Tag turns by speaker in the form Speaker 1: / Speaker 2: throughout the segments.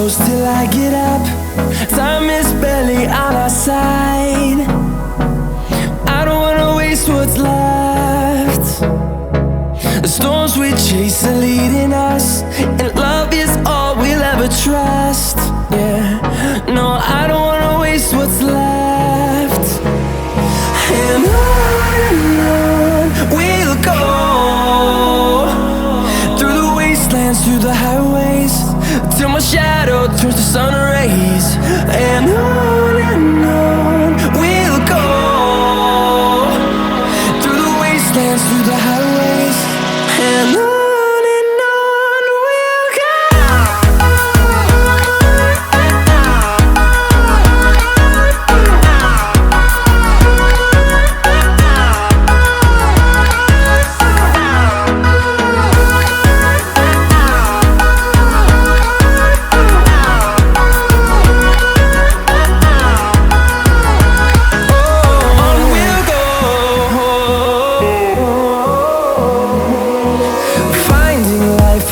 Speaker 1: close till I get up. Time is barely on our side. I don't wanna waste what's left. The storms we chase are leading us, and love is all we'll ever trust. Yeah, no, I don't wanna waste what's left. And on we'll go, through the wastelands, through the highways, till my shadow turns to sun rays. And on we'll go, through the wastelands, through the highways, and on we'll go.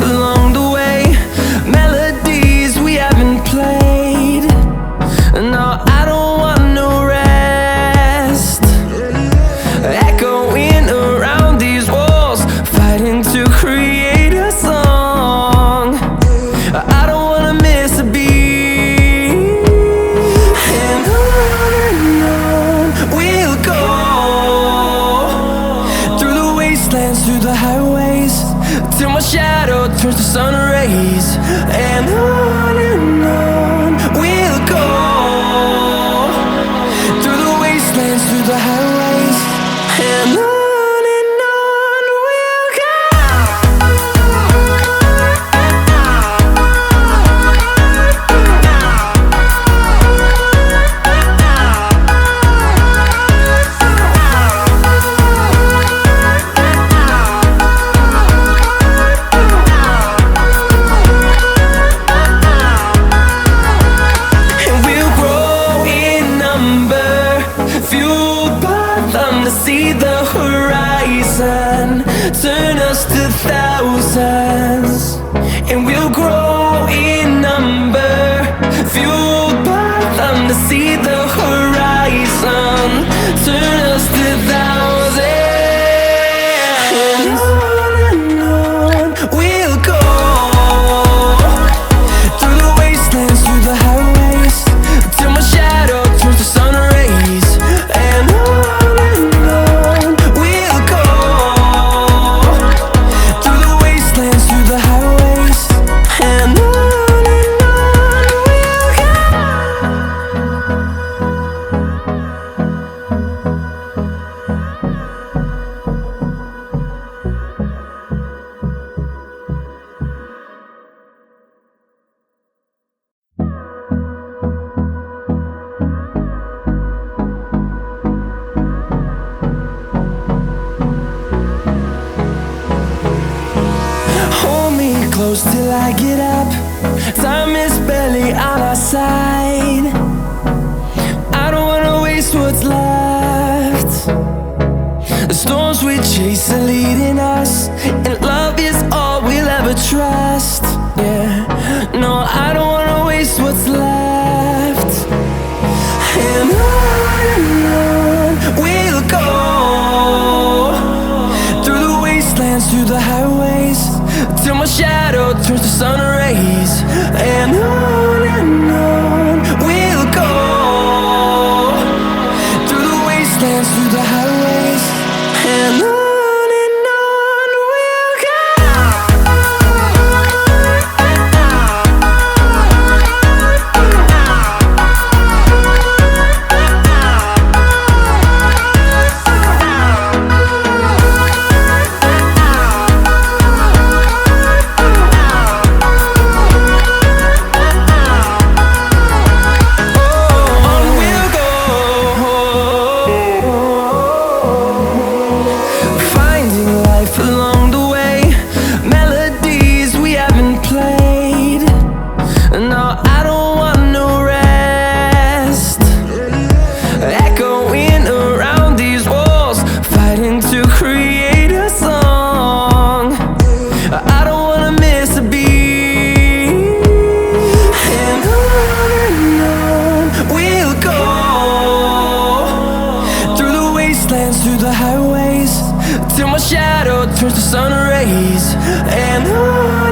Speaker 1: Along the way, melodies we haven't played. No, I don't want no rest. Echoing around these walls, fighting to create a song. I don't wanna miss a beat. And on we'll go, through the wastelands, through the highways, till my shadow turns to sun rays. And on we'll go, through the wastelands, through the highways, and on we'll go. Fueled by them to see the horizon, turn us to thousands, and we'll grow in number. Fueled by them to see the horizon, turn us to thousands, and on we'll go, through the wastelands, through the highways, till my shadow turns to sun rays. And on we'll go, through the wastelands, through the highways, and on we'll go. Hold me close till I get up. Time is barely on our side. I don't wanna waste what's left. The storms we chase are leading us, and love is all we'll ever trust. Yeah, no, I don't wanna waste what's left. And on we'll go, through the wastelands, through the highways, till my shadow turns to sun rays. And on we'll go, through the wastelands, through the highways, and on we'll go. till my shadow turns to sun rays. And on